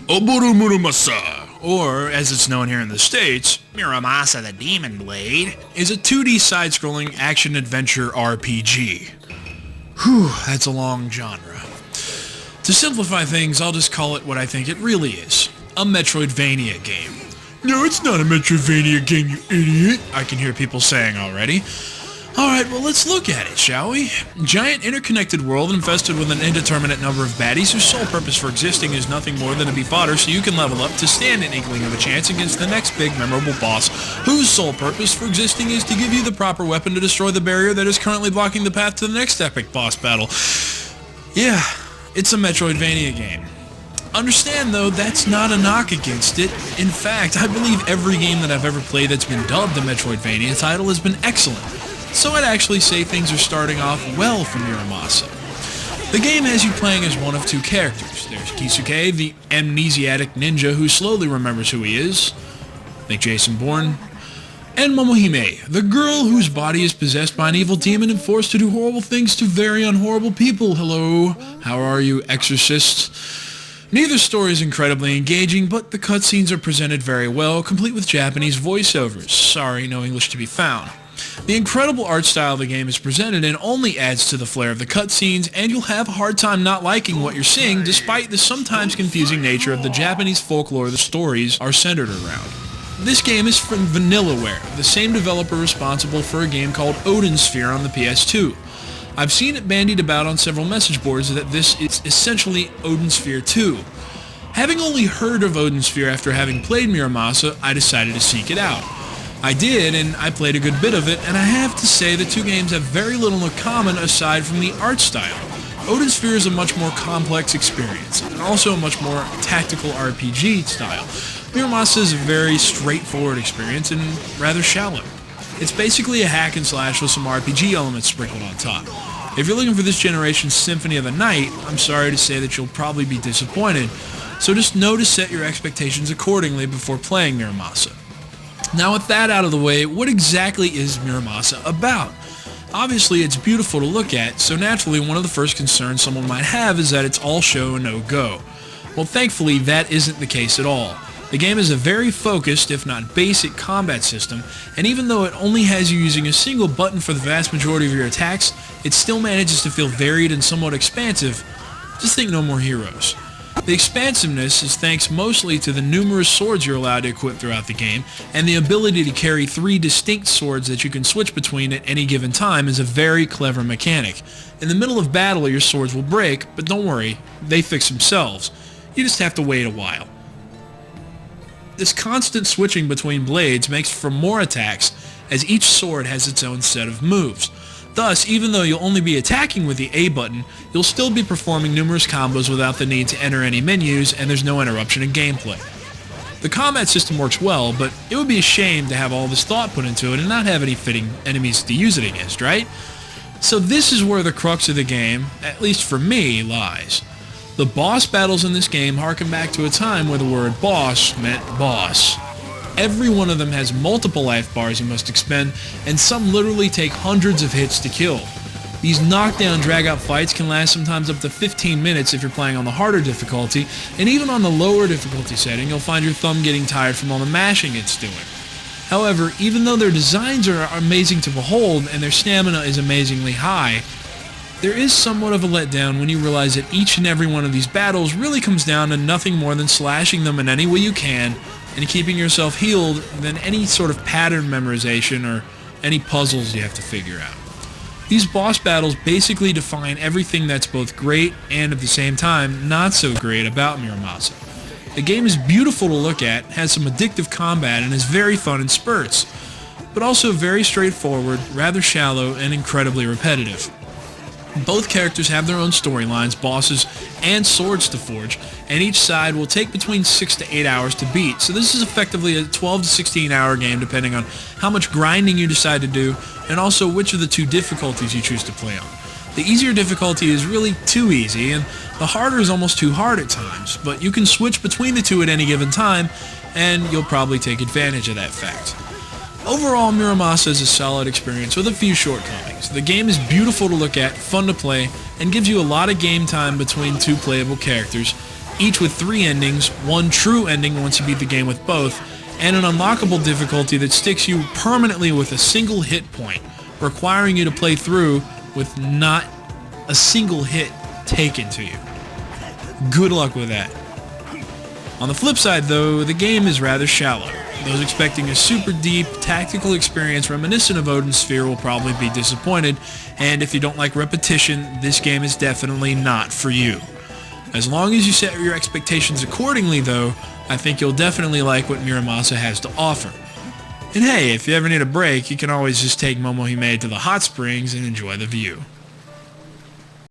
Oburu Muramasa, or as it's known here in the States, Muramasa the Demon Blade, is a 2D side-scrolling action-adventure RPG. Whew, that's a long genre. To simplify things, I'll just call it what I think it really is, a Metroidvania game. No, it's not a Metroidvania game, you idiot, I can hear people saying already. Alright, well let's look at it, shall we? Giant interconnected world infested with an indeterminate number of baddies whose sole purpose for existing is nothing more than to be fodder so you can level up to stand an inkling of a chance against the next big memorable boss, whose sole purpose for existing is to give you the proper weapon to destroy the barrier that is currently blocking the path to the next epic boss battle. Yeah, it's a Metroidvania game. Understand though, that's not a knock against it. In fact, I believe every game that I've ever played that's been dubbed a Metroidvania title has been excellent. So I'd actually say things are starting off well for Muramasa. The game has you playing as one of two characters. There's Kisuke, the amnesiac ninja who slowly remembers who he is, like Jason Bourne, and Momohime, the girl whose body is possessed by an evil demon and forced to do horrible things to very unhorrible people. Hello, how are you, exorcist? Neither story is incredibly engaging, but the cutscenes are presented very well, complete with Japanese voiceovers. Sorry, no English to be found. The incredible art style the game is presented in only adds to the flair of the cutscenes, and you'll have a hard time not liking what you're seeing despite the sometimes confusing nature of the Japanese folklore the stories are centered around. This game is from Vanillaware, the same developer responsible for a game called Odin Sphere on the PS2. I've seen it bandied about on several message boards that this is essentially Odin Sphere 2. Having only heard of Odin Sphere after having played Muramasa, I decided to seek it out. I did, and I played a good bit of it, and I have to say the two games have very little in common aside from the art style. Odin Sphere is a much more complex experience, and also a much more tactical RPG style. Muramasa is a very straightforward experience and rather shallow. It's basically a hack and slash with some RPG elements sprinkled on top. If you're looking for this generation's Symphony of the Night, I'm sorry to say that you'll probably be disappointed, so just know to set your expectations accordingly before playing Muramasa. Now with that out of the way, what exactly is Muramasa about? Obviously it's beautiful to look at, so naturally one of the first concerns someone might have is that it's all show and no go. Well, thankfully that isn't the case at all. The game is a very focused, if not basic, combat system, and even though it only has you using a single button for the vast majority of your attacks, it still manages to feel varied and somewhat expansive. Just think No More Heroes. The expansiveness is thanks mostly to the numerous swords you're allowed to equip throughout the game, and the ability to carry 3 distinct swords that you can switch between at any given time is a very clever mechanic. In the middle of battle your swords will break, but don't worry, they fix themselves. You just have to wait a while. This constant switching between blades makes for more attacks, as each sword has its own set of moves. Thus, even though you'll only be attacking with the A button, you'll still be performing numerous combos without the need to enter any menus, and there's no interruption in gameplay. The combat system works well, but it would be a shame to have all this thought put into it and not have any fitting enemies to use it against, right? So this is where the crux of the game, at least for me, lies. The boss battles in this game harken back to a time where the word boss meant boss. Every one of them has multiple life bars you must expend, and some literally take hundreds of hits to kill. These knockdown drag-out fights can last sometimes up to 15 minutes if you're playing on the harder difficulty, and even on the lower difficulty setting you'll find your thumb getting tired from all the mashing it's doing. However, even though their designs are amazing to behold and their stamina is amazingly high, there is somewhat of a letdown when you realize that each and every one of these battles really comes down to nothing more than slashing them in any way you can and keeping yourself healed than any sort of pattern memorization or any puzzles you have to figure out. These boss battles basically define everything that's both great and at the same time not so great about Muramasa. The game is beautiful to look at, has some addictive combat, and is very fun in spurts, but also very straightforward, rather shallow, and incredibly repetitive. Both characters have their own storylines, bosses, and swords to forge, and each side will take between 6 to 8 hours to beat, so this is effectively a 12 to 16 hour game depending on how much grinding you decide to do, and also which of the two difficulties you choose to play on. The easier difficulty is really too easy, and the harder is almost too hard at times, but you can switch between the two at any given time, and you'll probably take advantage of that fact. Overall, Muramasa is a solid experience with a few shortcomings. The game is beautiful to look at, fun to play, and gives you a lot of game time between two playable characters, each with 3 endings, one true ending once you beat the game with both, and an unlockable difficulty that sticks you permanently with a single hit point, requiring you to play through with not a single hit taken to you. Good luck with that. On the flip side though, the game is rather shallow. Those expecting a super deep, tactical experience reminiscent of Odin's Sphere will probably be disappointed, and if you don't like repetition, this game is definitely not for you. As long as you set your expectations accordingly though, I think you'll definitely like what Muramasa has to offer. And hey, if you ever need a break, you can always just take Momohime to the hot springs and enjoy the view.